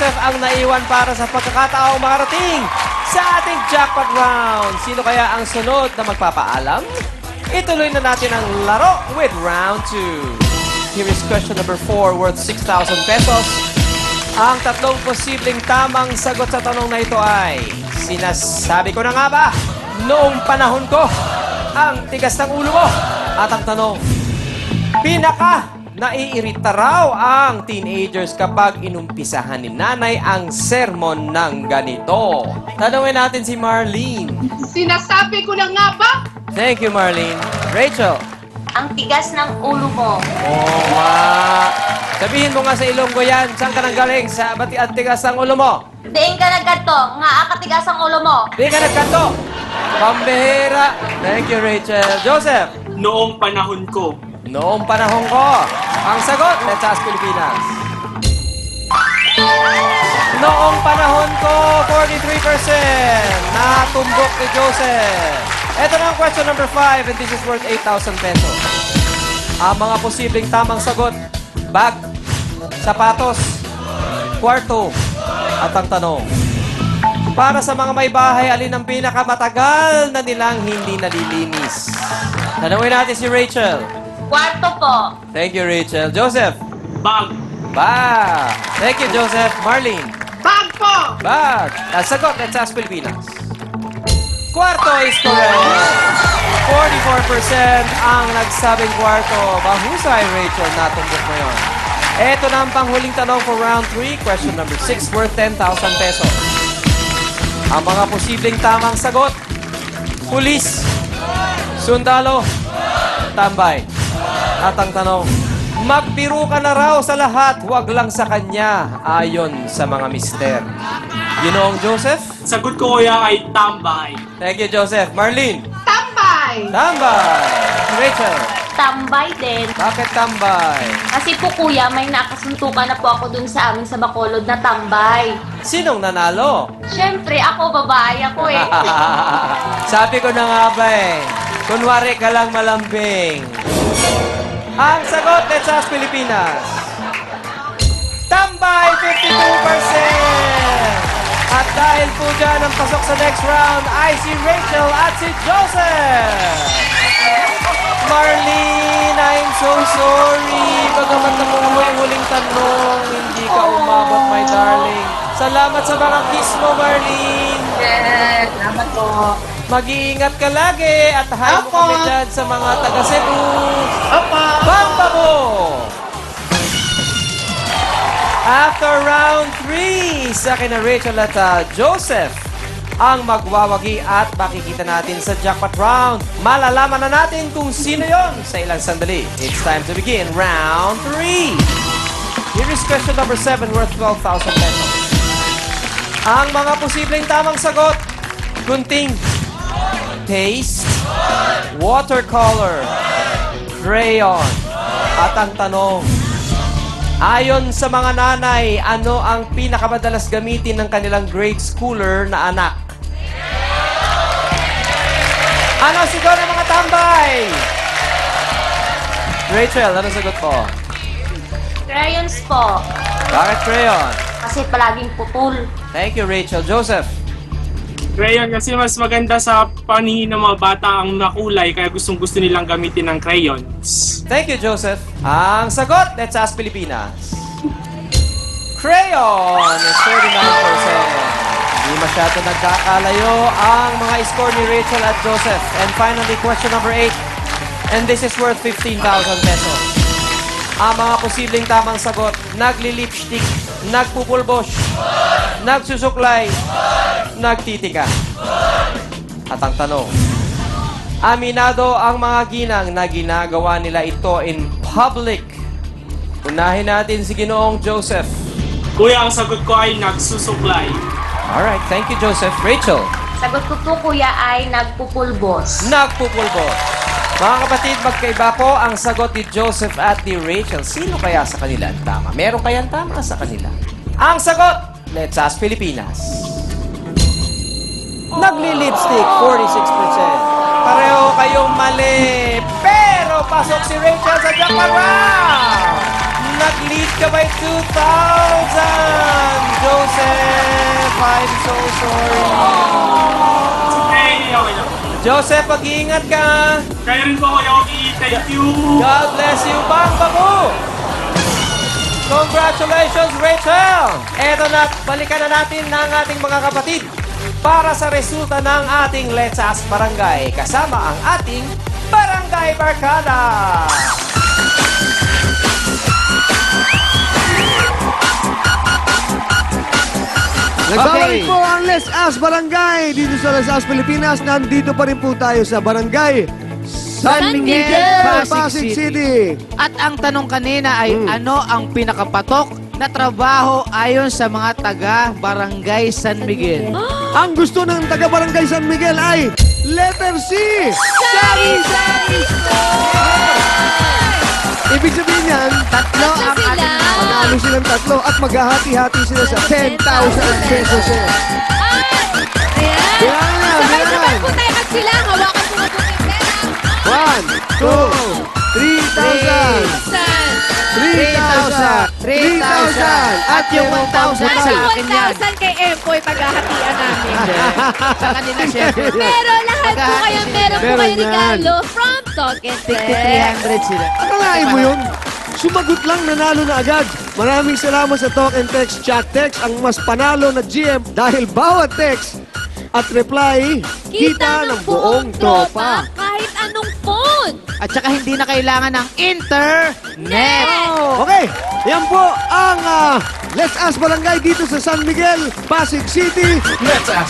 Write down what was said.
Joseph ang naiwan para sa pagkakataong makarating sa ating jackpot round. Sino kaya ang sunod na magpapaalam? Ituloy na natin ang laro with round 2. Here is question number 4 worth 6,000 pesos. Ang tatlong posibleng tamang sagot sa tanong na ito ay, sinasabi ko na nga ba, noong panahon ko, ang tigas ng ulo mo. At ang tanong, naiirita raw ang teenagers kapag inumpisahan ni nanay ang sermon ng ganito. Tanungin natin si Marlene. Sinasabi ko na nga ba? Thank you, Marlene. Rachel. Ang tigas ng ulo mo. Oo nga. Sabihin mo nga sa Ilonggo yan. Saan ka nang galing? Sa bati at tigas ng ulo mo? Diin ka nagkanto, nga akatigas ang ulo mo. Di ka nagkanto. Pambihira. Thank you, Rachel. Joseph. Noong panahon ko. Noong panahon ko. Ang sagot, let's ask Pilipinas. Noong panahon ko, 43%. Natumbok ni Joseph. Ito na ang question number 5 and this is worth 8,000 pesos. Ang mga posibleng tamang sagot, bag, sapatos, kwarto, at ang tanong. Para sa mga may bahay, alin ang pinakamatagal na nilang hindi nalilinis? Tanungin natin si Rachel. Kwarto po. Thank you, Rachel. Joseph. Bag. Bag. Thank you, Joseph. Marlene. Bag po! Bag. Ang sagot, let's ask Pilipinas. Kwarto is correct. 44% ang nagsabing kwarto. Mahusay, Rachel. Natumbok mo yun. Ito na ang panghuling tanong for round 3. Question number 6 worth 10,000 pesos. Ang mga posibleng tamang sagot. Pulis. Sundalo. Tambay. At ang tanong, magbiro ka na raw sa lahat, huwag lang sa kanya, ayon sa mga mister. Ginoong Joseph? Sagot ko kuya ay tambay. Thank you, Joseph. Marlene? Tambay! Tambay. Rachel? Tambay din. Bakit tambay? Kasi po kuya, may nakasuntukan na po ako dun sa amin sa Bacolod na tambay. Sinong nanalo? Siyempre, ako babae ako eh. Sabi ko na nga ba eh, kunwari ka lang malambing. Ang sagot, let's ask Pilipinas. Tambay, 52%! At dahil po dyan ang pasok sa next round ay si Rachel at si Joseph! Marlene, I'm so sorry. Bagamat naman mo yung huling tanong, hindi ka umabot, my darling. Salamat sa mga kiss mo, Marlene. Yes, salamat po. Mag-iingat ka lagi at hi mo Opo. kami dyan sa mga taga-Cebu. Opo! Pampabo! After round 3, sa kina Rachel at Joseph ang magwawagi at makikita natin sa jackpot round. Malalaman na natin kung sino yon sa ilang sandali. It's time to begin round 3. Here is question number 7 worth 12,000 pesos. Ang mga posibleng tamang sagot, gunting, taste, watercolor, crayon, at ang tanong, ayon sa mga nanay, ano ang pinakamadalas gamitin ng kanilang grade schooler na anak? Ano sigaw ng mga tambay? Rachel, ano sagot mo? Crayons po. Bakit crayon? Kasi palaging putol. Thank you, Rachel. Joseph? Crayon kasi mas maganda sa paningin ng mga bata ang makulay kaya gustong-gusto nilang gamitin ng crayons. Thank you, Joseph. Ang sagot, let's ask Pilipinas. Crayon is 39%. Hindi masyado nagkakalayo ang mga score ni Rachel at Joseph. And finally, question number 8. And this is worth 15,000 pesos. Ang mga posibleng tamang sagot, nagli-lipstick, nagpupulbos, nagsusuklay, nagtitika. At ang tanong, aminado ang mga ginang na ginagawa nila ito in public. Unahin natin si Ginoong Joseph. Kuya, ang sagot ko ay nagsusuklay. Alright, thank you, Joseph. Rachel? Sagot ko po kuya ay nagpupulbos. Nagpupulbos. Mga kapatid, magkaiba po ang sagot ni Joseph at ni Rachel. Sino kaya sa kanila ang tama? Meron kaya ang tama sa kanila? Ang sagot, let's ask Pilipinas. Nagli-lipstick, 46%. Pareho kayong mali. Pero pasok si Rachel sa jackpot round. Nag-lead ka by 2,000. I'm so sorry. Hey, okay lang. Joseph, mag-iingat ka. Kayo rin po, Yogi. Thank you. God bless you, Bang Babu! Congratulations, Rachel! Eto na, balikan na natin ng ating mga kapatid para sa resulta ng ating Let's Ask Barangay kasama ang ating Barangay Barkada! Nagbabalik po ang Let's Ask Barangay dito sa Let's Ask Pilipinas. Nandito pa rin po tayo sa Barangay San Miguel, Pasig City. At ang tanong kanina ay ano ang pinakapatok na trabaho ayon sa mga taga-barangay San Miguel? Ang gusto ng taga-Barangay San Miguel ay letter C! Sari-sari Ibig sabihin yan, Tatlo ang ating manalo silang tatlo at maghahati-hati sila sa 10,000 pesos. Bilangan na, bilangan. po tayo at sila. Hawakan po mabuti yung pera. 1, 2, 3,000. 3,000! 3,000! At yung 1,000 At sa yung akin yan. 1,000 kay Empoy, paghahatian namin. Sa kanila, syempre. Pero lahat po kayo, meron po Meron kayo yan. regalo from Token Tech. 300 sila. Akalain mo yun? Sumagot lang, nanalo na agad. Maraming salamat sa Talk and Text Chat Text, ang mas panalo na GM dahil bawat text at reply, kita ng buong tropa. Kahit anong phone. At saka hindi na kailangan ng internet. Okay, yan po ang Let's Ask Barangay dito sa San Miguel, Pasig City. Let's Ask